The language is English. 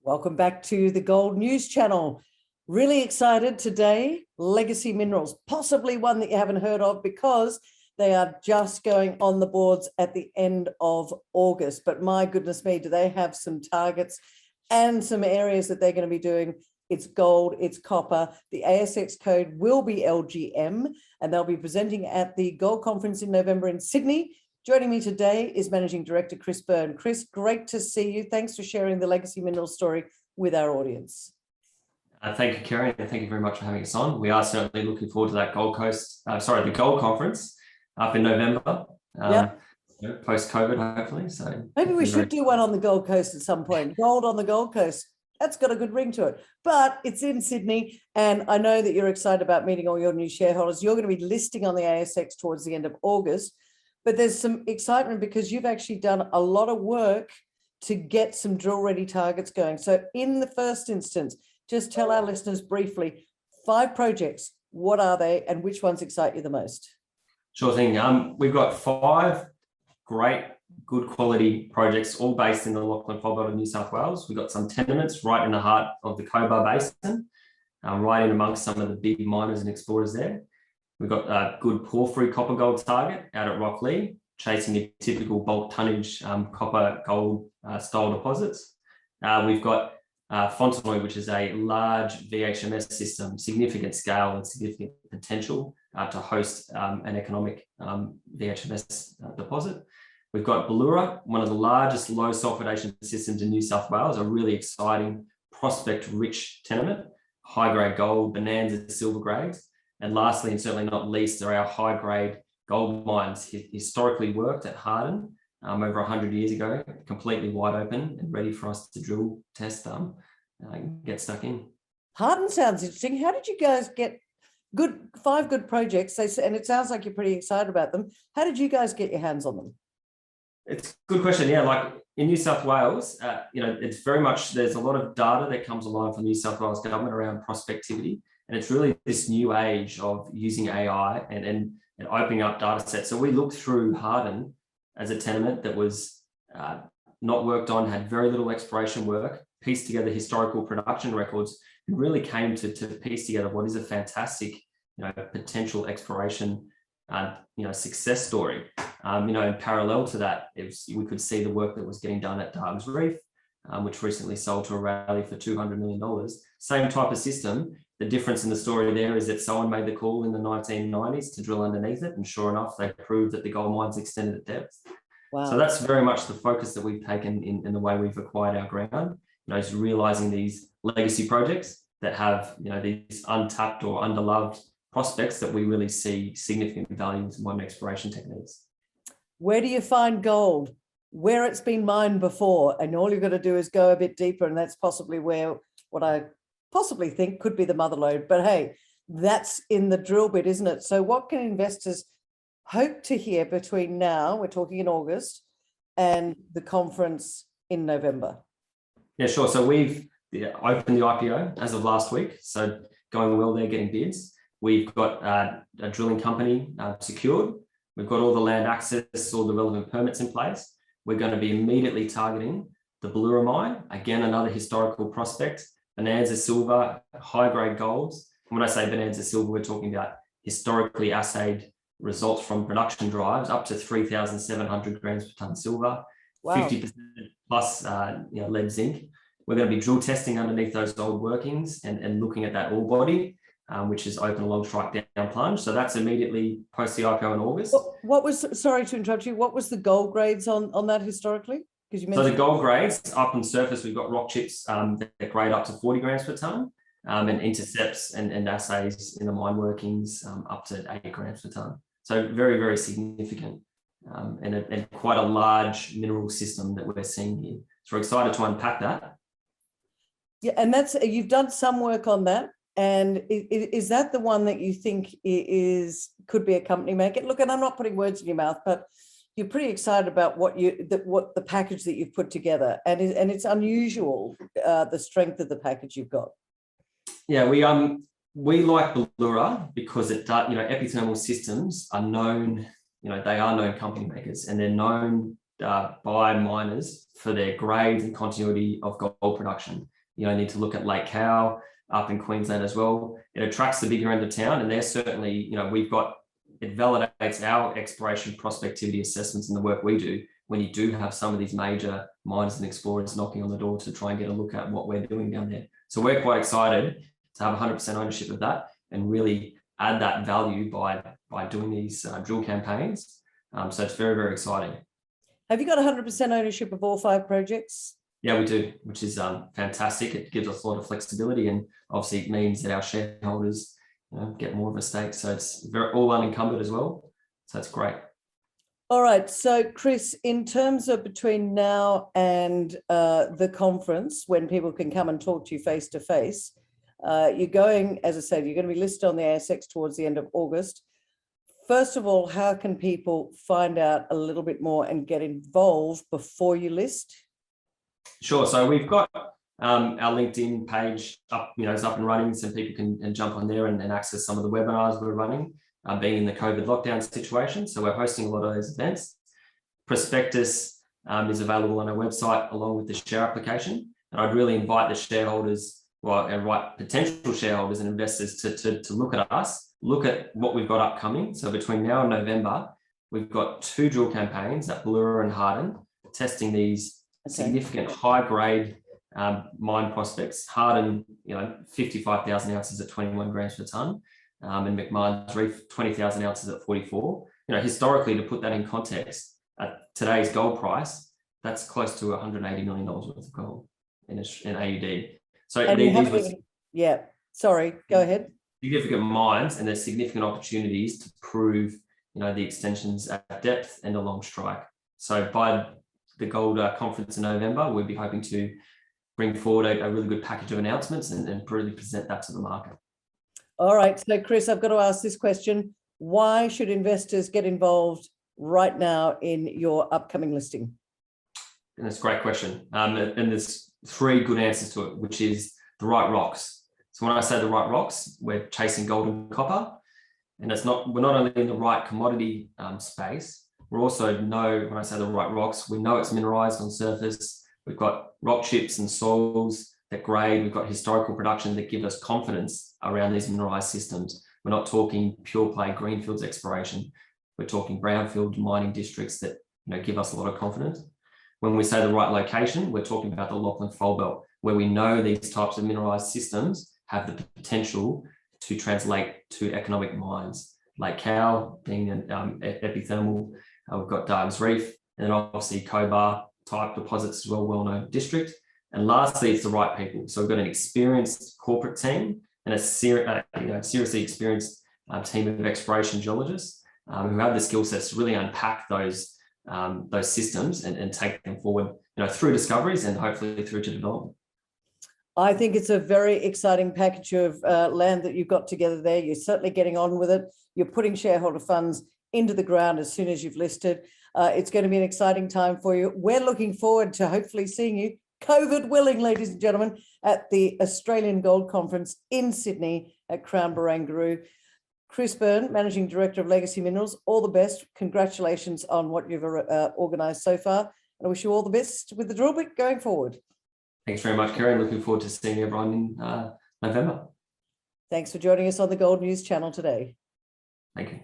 Welcome back to the Gold News Channel. Really excited today. Legacy Minerals, possibly one that you haven't heard of because they are just going on the boards at the end of August. But my goodness me, do they have some targets and some areas that they're going to be doing. It's gold, it's copper. The ASX code will be LGM, and they'll be presenting at the Gold Conference in November in Sydney. Joining me today is Managing Director Chris Byrne. Chris, great to see you. Thanks for sharing the Legacy Minerals story with our audience. Thank you, Kerry, and thank you very much for having us on. We are certainly looking forward to that the Gold Conference up in November, post-COVID, hopefully. So maybe we should do one on the Gold Coast at some point. Gold on the Gold Coast. That's got a good ring to it. But it's in Sydney, and I know that you're excited about meeting all your new shareholders. You're going to be listing on the ASX towards the end of August. But there's some excitement because you've actually done a lot of work to get some drill-ready targets going. So in the first instance, just tell our listeners briefly, 5 projects, what are they and which ones excite you the most? Sure thing. We've got 5 great, good quality projects, all based in the Lachlan Fold Belt of New South Wales. We've got some tenements right in the heart of the Cobar Basin, right in amongst some of the big miners and explorers there. We've got a good porphyry copper gold target out at Rocklea, chasing your typical bulk tonnage copper gold style deposits. We've got Fontenoy, which is a large VHMS system, significant scale and significant potential to host an economic VHMS deposit. We've got Ballura, one of the largest low sulfidation systems in New South Wales, a really exciting prospect-rich tenement, high-grade gold, bonanza, silver grades. And lastly, and certainly not least, are our high-grade gold mines, historically worked at Heralding over 100 years ago, completely wide open and ready for us to drill, test, get stuck in. Heralding sounds interesting. How did you guys get 5 good projects? And it sounds like you're pretty excited about them. How did you guys get your hands on them? It's a good question. Yeah, like in New South Wales, it's very much, there's a lot of data that comes along from the New South Wales government around prospectivity. And it's really this new age of using AI and opening up data sets. So we looked through Heralding as a tenement that was not worked on, had very little exploration work, pieced together historical production records, and really came to piece together what is a fantastic, potential exploration, success story. In parallel to that, we could see the work that was getting done at Darg's Reef, which recently sold to a rally for $200 million. Same type of system. The difference in the story there is that someone made the call in the 1990s to drill underneath it, and sure enough, they proved that the gold mines extended at depth. Wow. So that's very much the focus that we've taken in the way we've acquired our ground. Is realizing these legacy projects that have these untapped or underloved prospects that we really see significant value in modern exploration techniques. Where do you find gold? Where it's been mined before, and all you've got to do is go a bit deeper, and that's possibly where what I possibly think could be the mother lode. But hey, that's in the drill bit, isn't it? So what can investors hope to hear between now, we're talking in August, and the conference in November? Yeah, sure. So we've opened the IPO as of last week. So going well there, getting bids. We've got a drilling company secured. We've got all the land access, all the relevant permits in place. We're going to be immediately targeting the Ballura mine, again, another historical prospect, bonanza silver, high-grade golds. And when I say bonanza silver, we're talking about historically assayed results from production drives up to 3,700 grams per tonne silver, wow. 50% plus lead zinc. We're going to be drill testing underneath those old workings and looking at that ore body, which is open along strike down plunge. So that's immediately post the IPO in August. What was, sorry to interrupt you, what was the gold grades on that historically? Because you mentioned so the gold grades up on surface, we've got rock chips that grade up to 40 grams per tonne, and intercepts and assays in the mine workings up to 8 grams per tonne. So very, very significant and quite a large mineral system that we're seeing here. So we're excited to unpack that. Yeah, and you've done some work on that. And is that the one that you think could be a company maker? Look, and I'm not putting words in your mouth, but you're pretty excited about what the package that you've put together, and it's unusual, the strength of the package you've got. Yeah, we like Ballura because it does, epithermal systems are known, they are known company makers, and they're known by miners for their grades and continuity of gold production. You need to look at Lake Cow up in Queensland as well. It attracts the bigger end of town, and they're certainly, it validates our exploration prospectivity assessments and the work we do when you do have some of these major miners and explorers knocking on the door to try and get a look at what we're doing down there. So we're quite excited to have 100% ownership of that and really add that value by doing these drill campaigns. So it's very, very exciting. Have you got 100% ownership of all 5 projects? Yeah, we do, which is fantastic. It gives us a lot of flexibility, and obviously it means that our shareholders get more of a stake. So it's all unencumbered as well. So that's great. All right. So Chris, in terms of between now and the conference, when people can come and talk to you face to face, you're going, as I said, you're going to be listed on the ASX towards the end of August. First of all, how can people find out a little bit more and get involved before you list? Sure. So we've got our LinkedIn page up, it's up and running, so people can jump on there and access some of the webinars we're running, being in the COVID lockdown situation. So we're hosting a lot of those events. Prospectus is available on our website along with the share application. And I'd really invite the shareholders, and potential shareholders and investors to look at us, look at what we've got upcoming. So between now and November, we've got 2 drill campaigns at Ballura and Harden, testing these significant high-grade mine prospects. Harden, 55,000 ounces at 21 grams per tonne, and McMahon's Reef, 20,000 ounces at 44. Historically, to put that in context, at today's gold price, that's close to $180 million worth of gold in AUD. So sorry, go ahead. Significant mines, and there's significant opportunities to prove, the extensions at depth and along strike. So by the gold conference in November, we'll be hoping to bring forward a really good package of announcements and really present that to the market. All right. So Chris, I've got to ask this question. Why should investors get involved right now in your upcoming listing? And that's a great question. And there's 3 good answers to it, which is the right rocks. So when I say the right rocks, we're chasing gold and copper. And we're not only in the right commodity space, we also know, when I say the right rocks, we know it's mineralized on surface. We've got rock chips and soils that grade. We've got historical production that give us confidence around these mineralized systems. We're not talking pure play greenfields exploration. We're talking brownfield mining districts that give us a lot of confidence. When we say the right location, we're talking about the Lachlan Fold Belt, where we know these types of mineralized systems have the potential to translate to economic mines. Lake Cow being an epithermal. We've got Darg's Reef, and then obviously Cobar type deposits as well known district. And lastly, it's the right people. So we've got an experienced corporate team and a seriously experienced team of exploration geologists who have the skill sets to really unpack those systems and take them forward, through discoveries and hopefully through to development. I think it's a very exciting package of land that you've got together there. You're certainly getting on with it. You're putting shareholder funds into the ground as soon as you've listed. It's going to be an exciting time for you. We're looking forward to hopefully seeing you, COVID willing, ladies and gentlemen, at the Australian Gold Conference in Sydney at Crown Barangaroo. Chris Byrne, Managing Director of Legacy Minerals, all the best. Congratulations on what you've organised so far. And I wish you all the best with the drill bit going forward. Thanks very much, Kerry. Looking forward to seeing everyone in November. Thanks for joining us on the Gold News Channel today. Thank you.